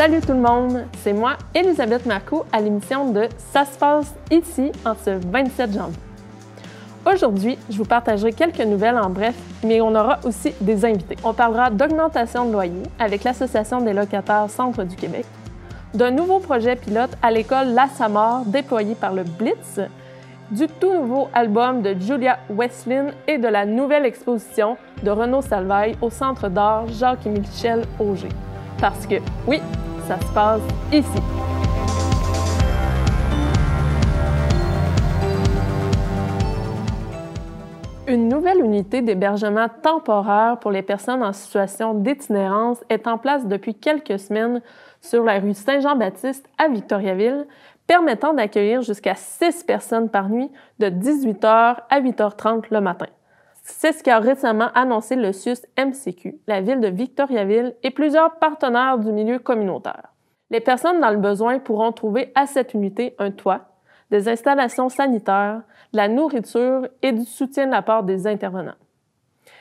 Salut tout le monde, c'est moi, Elisabeth Marcoux, à l'émission de Ça se passe ici en ce 27 janvier. Aujourd'hui, je vous partagerai quelques nouvelles en bref, mais on aura aussi des invités. On parlera d'augmentation de loyer avec l'Association des locataires Centre du Québec, d'un nouveau projet pilote à l'école La Samar déployé par le Blitz, du tout nouveau album de Julia Westlin et de la nouvelle exposition de Renaud Salvaille au Centre d'art Jacques et Michel Auger. Parce que, oui, ça se passe ici. Une nouvelle unité d'hébergement temporaire pour les personnes en situation d'itinérance est en place depuis quelques semaines sur la rue Saint-Jean-Baptiste à Victoriaville, permettant d'accueillir jusqu'à 6 personnes par nuit de 18h à 8h30 le matin. C'est ce qu'a récemment annoncé le CIUS MCQ, la ville de Victoriaville et plusieurs partenaires du milieu communautaire. Les personnes dans le besoin pourront trouver à cette unité un toit, des installations sanitaires, de la nourriture et du soutien de la part des intervenants.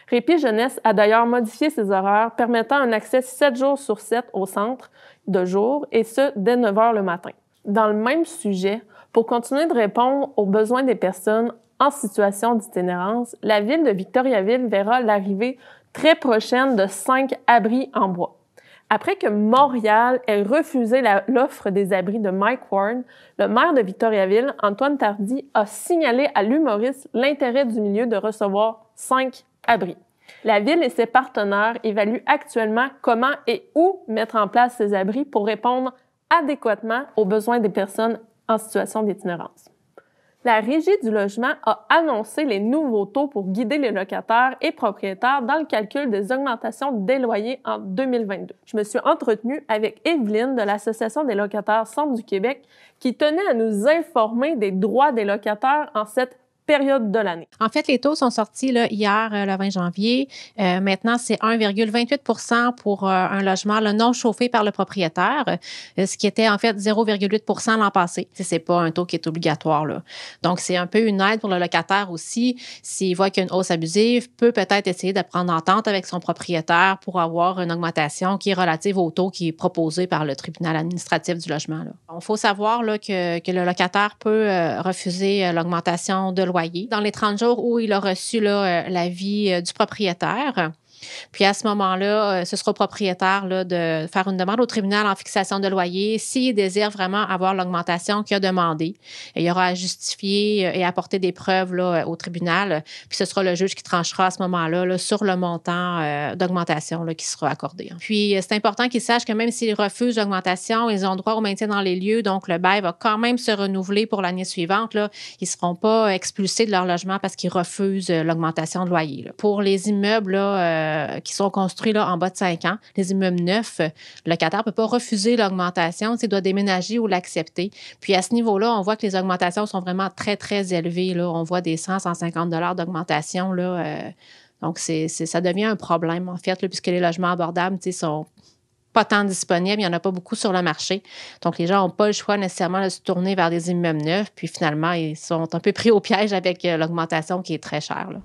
Répit Jeunesse a d'ailleurs modifié ses horaires, permettant un accès 7 jours sur 7 au centre de jour, et ce, dès 9h le matin. Dans le même sujet, pour continuer de répondre aux besoins des personnes en situation d'itinérance, la ville de Victoriaville verra l'arrivée très prochaine de 5 abris en bois. Après que Montréal ait refusé l'offre des abris de Mike Ward, le maire de Victoriaville, Antoine Tardy, a signalé à l'humoriste l'intérêt du milieu de recevoir 5 abris. La ville et ses partenaires évaluent actuellement comment et où mettre en place ces abris pour répondre adéquatement aux besoins des personnes en situation d'itinérance. La Régie du logement a annoncé les nouveaux taux pour guider les locataires et propriétaires dans le calcul des augmentations des loyers en 2022. Je me suis entretenue avec Evelyne de l'Association des locataires Centre du Québec qui tenait à nous informer des droits des locataires en cette période de l'année. En fait, les taux sont sortis là, hier, le 20 janvier. Maintenant, c'est 1,28 % pour un logement non chauffé par le propriétaire, ce qui était en fait 0,8 % l'an passé. C'est pas un taux qui est obligatoire, là. Donc, c'est un peu une aide pour le locataire aussi. S'il voit qu'il y a une hausse abusive, peut peut-être essayer de prendre entente avec son propriétaire pour avoir une augmentation qui est relative au taux qui est proposé par le tribunal administratif du logement. Il faut savoir là, que le locataire peut refuser l'augmentation de loyer dans les 30 jours où il a reçu l'avis du propriétaire. Puis à ce moment-là, ce sera au propriétaire là, de faire une demande au tribunal en fixation de loyer s'il désire vraiment avoir l'augmentation qu'il a demandée. Il y aura à justifier et apporter des preuves là, au tribunal. Puis ce sera le juge qui tranchera à ce moment-là là, sur le montant d'augmentation là, qui sera accordé. Puis c'est important qu'ils sachent que même s'ils refusent l'augmentation, ils ont droit au maintien dans les lieux. Donc le bail va quand même se renouveler pour l'année suivante. Là. Ils ne seront pas expulsés de leur logement parce qu'ils refusent l'augmentation de loyer. Là. Pour les immeubles, là, qui sont construits là, en bas de 5 ans, les immeubles neufs, le locataire ne peut pas refuser l'augmentation, il doit déménager ou l'accepter. Puis à ce niveau-là, on voit que les augmentations sont vraiment très, très élevées. Là. On voit des 100-150 $ d'augmentation. Là, donc, ça devient un problème, en fait, là, puisque les logements abordables sont pas tant disponibles, il n'y en a pas beaucoup sur le marché. Donc, les gens n'ont pas le choix nécessairement de se tourner vers des immeubles neufs. Puis finalement, ils sont un peu pris au piège avec l'augmentation qui est très chère. Là.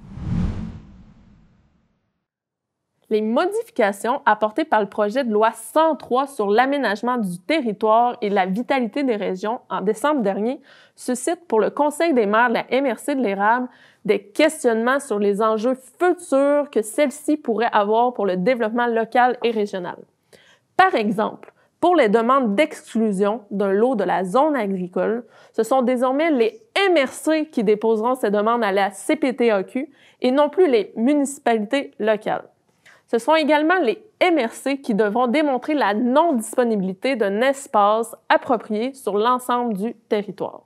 Les modifications apportées par le projet de loi 103 sur l'aménagement du territoire et la vitalité des régions en décembre dernier suscitent pour le Conseil des maires de la MRC de l'Érable des questionnements sur les enjeux futurs que celle-ci pourrait avoir pour le développement local et régional. Par exemple, pour les demandes d'exclusion d'un lot de la zone agricole, ce sont désormais les MRC qui déposeront ces demandes à la CPTAQ et non plus les municipalités locales. Ce sont également les MRC qui devront démontrer la non-disponibilité d'un espace approprié sur l'ensemble du territoire.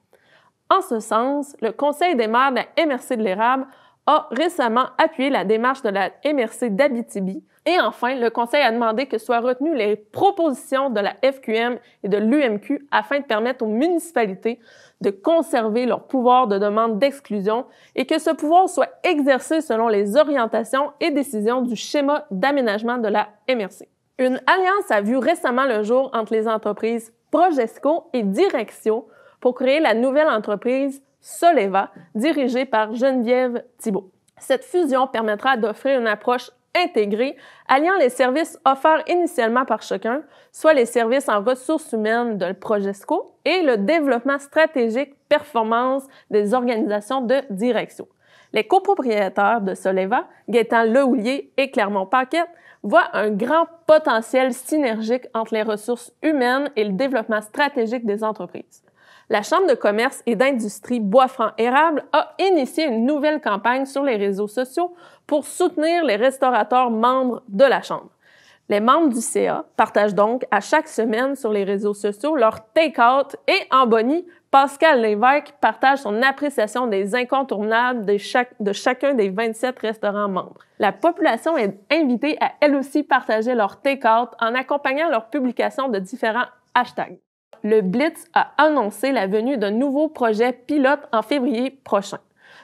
En ce sens, le Conseil des maires de la MRC de l'Érable a récemment appuyé la démarche de la MRC d'Abitibi. Et enfin, le Conseil a demandé que soient retenues les propositions de la FQM et de l'UMQ afin de permettre aux municipalités de conserver leur pouvoir de demande d'exclusion et que ce pouvoir soit exercé selon les orientations et décisions du schéma d'aménagement de la MRC. Une alliance a vu récemment le jour entre les entreprises Progesco et Direxio pour créer la nouvelle entreprise Soleva, dirigée par Geneviève Thibault. Cette fusion permettra d'offrir une approche intégrée, alliant les services offerts initialement par chacun, soit les services en ressources humaines de Progesco et le développement stratégique performance des organisations de direction. Les copropriétaires de Soleva, Gaétan Lehoulier et Clermont-Paquette, voient un grand potentiel synergique entre les ressources humaines et le développement stratégique des entreprises. La Chambre de commerce et d'industrie Bois-Franc-Érable a initié une nouvelle campagne sur les réseaux sociaux pour soutenir les restaurateurs membres de la Chambre. Les membres du CA partagent donc à chaque semaine sur les réseaux sociaux leur take-out et en boni, Pascal Lévesque partage son appréciation des incontournables de chacun des 27 restaurants membres. La population est invitée à elle aussi partager leur take-out en accompagnant leur publication de différents hashtags. Le Blitz a annoncé la venue d'un nouveau projet pilote en février prochain.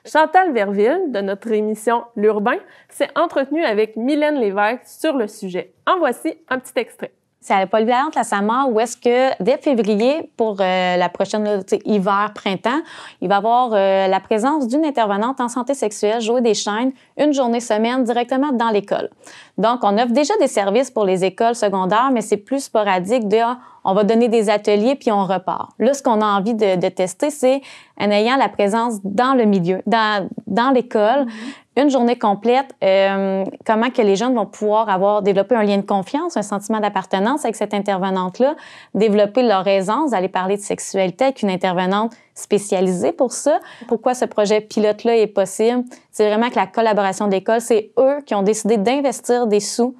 Chantal Verville, de notre émission L'Urbain, s'est entretenue avec Mylène Lévesque sur le sujet. En voici un petit extrait. C'est à la polyvalente La Samar où est-ce que dès février, pour la prochaine hiver-printemps, il va y avoir la présence d'une intervenante en santé sexuelle, jouer des chaînes, une journée semaine directement dans l'école. Donc, on offre déjà des services pour les écoles secondaires, mais c'est plus sporadique on va donner des ateliers puis on repart. Là, ce qu'on a envie de tester, c'est en ayant la présence dans le milieu, dans l'école, une journée complète, comment que les jeunes vont pouvoir développer un lien de confiance, un sentiment d'appartenance avec cette intervenante-là, développer leur aisance, aller parler de sexualité avec une intervenante spécialisée pour ça. Pourquoi ce projet pilote-là est possible? C'est vraiment que la collaboration de l'école, c'est eux qui ont décidé d'investir des sous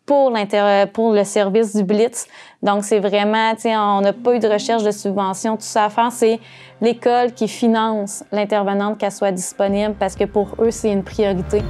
pour le service du Blitz. Donc, c'est vraiment, on n'a pas eu de recherche de subvention, tout ça à faire. C'est l'école qui finance l'intervenante qu'elle soit disponible parce que pour eux, c'est une priorité.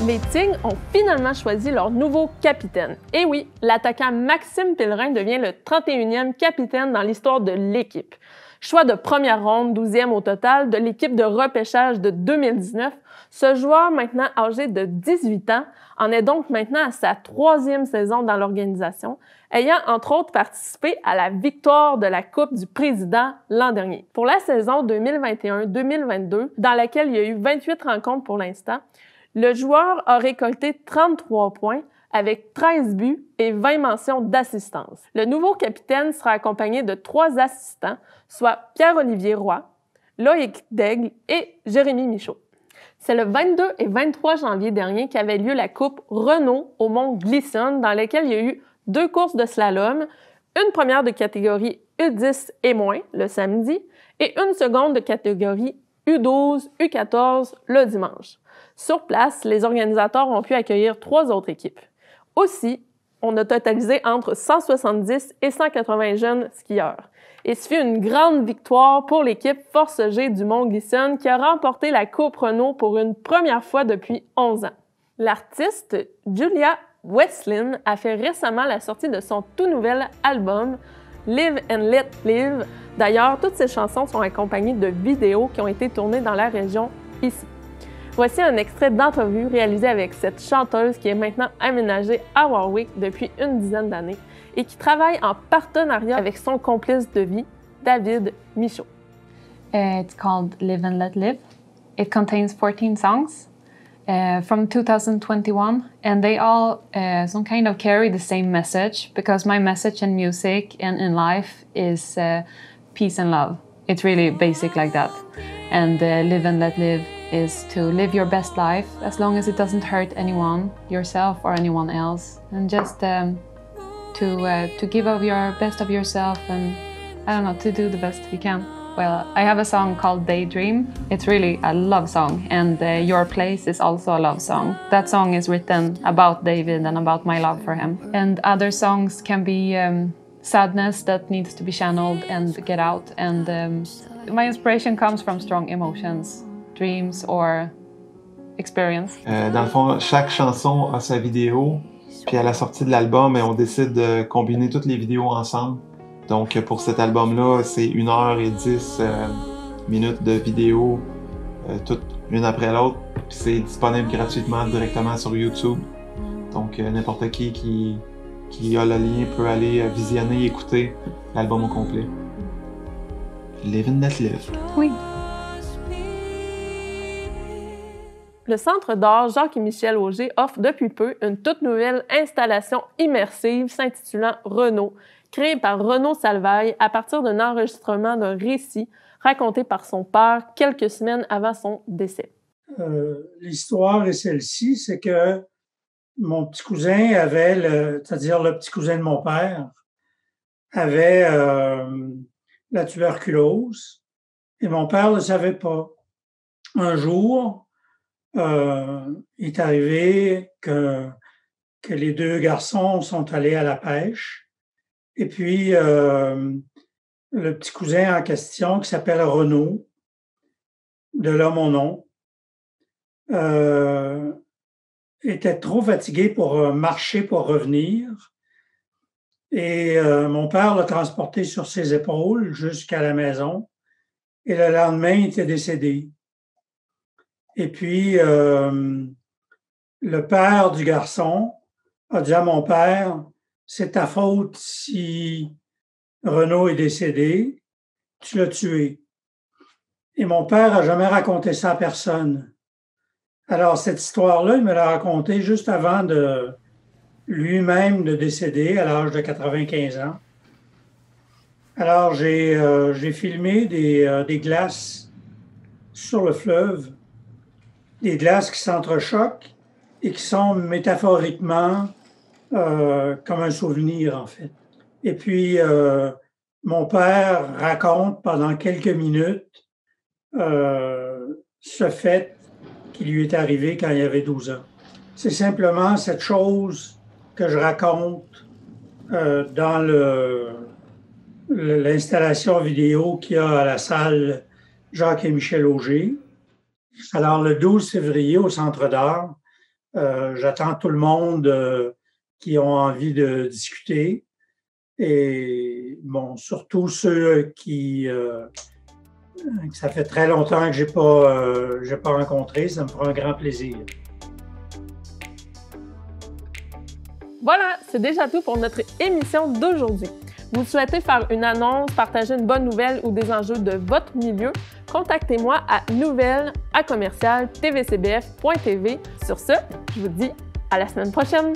Les Tigres ont finalement choisi leur nouveau capitaine. Et oui, l'attaquant Maxime Pellerin devient le 31e capitaine dans l'histoire de l'équipe. Choix de première ronde, 12e au total, de l'équipe de repêchage de 2019, ce joueur maintenant âgé de 18 ans en est donc maintenant à sa 3e saison dans l'organisation, ayant entre autres participé à la victoire de la Coupe du Président l'an dernier. Pour la saison 2021-2022, dans laquelle il y a eu 28 rencontres pour l'instant, le joueur a récolté 33 points, avec 13 buts et 20 mentions d'assistance. Le nouveau capitaine sera accompagné de 3 assistants, soit Pierre-Olivier Roy, Loïc Daigle et Jérémy Michaud. C'est le 22 et 23 janvier dernier qu'avait lieu la Coupe Renault au Mont Glisson, dans laquelle il y a eu 2 courses de slalom, une première de catégorie U10 et moins le samedi et une seconde de catégorie U12, U14 le dimanche. Sur place, les organisateurs ont pu accueillir 3 autres équipes. Aussi, on a totalisé entre 170 et 180 jeunes skieurs. Et ce fut une grande victoire pour l'équipe Force G du Mont Glisson qui a remporté la Coupe Renault pour une première fois depuis 11 ans. L'artiste Julia Westlin a fait récemment la sortie de son tout nouvel album Live and Let Live. D'ailleurs, toutes ces chansons sont accompagnées de vidéos qui ont été tournées dans la région ici. Voici un extrait d'entrevue réalisé avec cette chanteuse qui est maintenant aménagée à Warwick depuis une dizaine d'années et qui travaille en partenariat avec son complice de vie, David Michaud. It's called Live and Let Live. It contains 14 songs from 2021 and they all some kind of carry the same message because my message in music and in life is peace and love. It's really basic like that. And Live and Let Live is to live your best life as long as it doesn't hurt anyone, yourself or anyone else, and just to give of your best of yourself and I don't know, to do the best you can. Well, I have a song called Daydream. It's really a love song, and Your Place is also a love song. That song is written about David and about my love for him. And other songs can be sadness that needs to be channeled and get out, and my inspiration comes from strong emotions, dreams or experience. Dans le fond, chaque chanson a sa vidéo, puis à la sortie de l'album, on décide de combiner toutes les vidéos ensemble. Donc pour cet album-là, c'est 1h10 minutes de vidéos, toutes l'une après l'autre, puis c'est disponible gratuitement directement sur YouTube. Donc n'importe qui a le lien peut aller visionner et écouter l'album au complet. Live and Let Live. Oui. Le Centre d'art Jacques et Michel Auger offre depuis peu une toute nouvelle installation immersive s'intitulant Renaud, créée par Renaud Salvaille à partir d'un enregistrement d'un récit raconté par son père quelques semaines avant son décès. L'histoire est celle-ci, c'est que mon petit cousin c'est-à-dire le petit cousin de mon père, avait la tuberculose et mon père ne le savait pas. Un jour, il est arrivé que les deux garçons sont allés à la pêche et puis le petit cousin en question, qui s'appelle Renaud, de là mon nom, était trop fatigué pour marcher pour revenir. Et mon père l'a transporté sur ses épaules jusqu'à la maison. Et le lendemain, il était décédé. Et puis, le père du garçon a dit à mon père, « C'est ta faute si Renaud est décédé, tu l'as tué. » Et mon père n'a jamais raconté ça à personne. Alors, cette histoire-là, il me l'a racontée juste avant de lui-même de décéder à l'âge de 95 ans. Alors, j'ai filmé des glaces sur le fleuve, des glaces qui s'entrechoquent et qui sont métaphoriquement comme un souvenir, en fait. Et puis, mon père raconte pendant quelques minutes ce fait qui lui est arrivé quand il avait 12 ans. C'est simplement cette chose que je raconte dans l'installation vidéo qu'il y a à la salle Jacques et Michel Auger. Alors, le 12 février, au Centre d'art, j'attends tout le monde qui ont envie de discuter. Et bon, surtout ceux qui ça fait très longtemps que j'ai pas rencontré, ça me fera un grand plaisir. Voilà, c'est déjà tout pour notre émission d'aujourd'hui. Vous souhaitez faire une annonce, partager une bonne nouvelle ou des enjeux de votre milieu? Contactez-moi à nouvelles@tvcbf.tv. Sur ce, je vous dis à la semaine prochaine!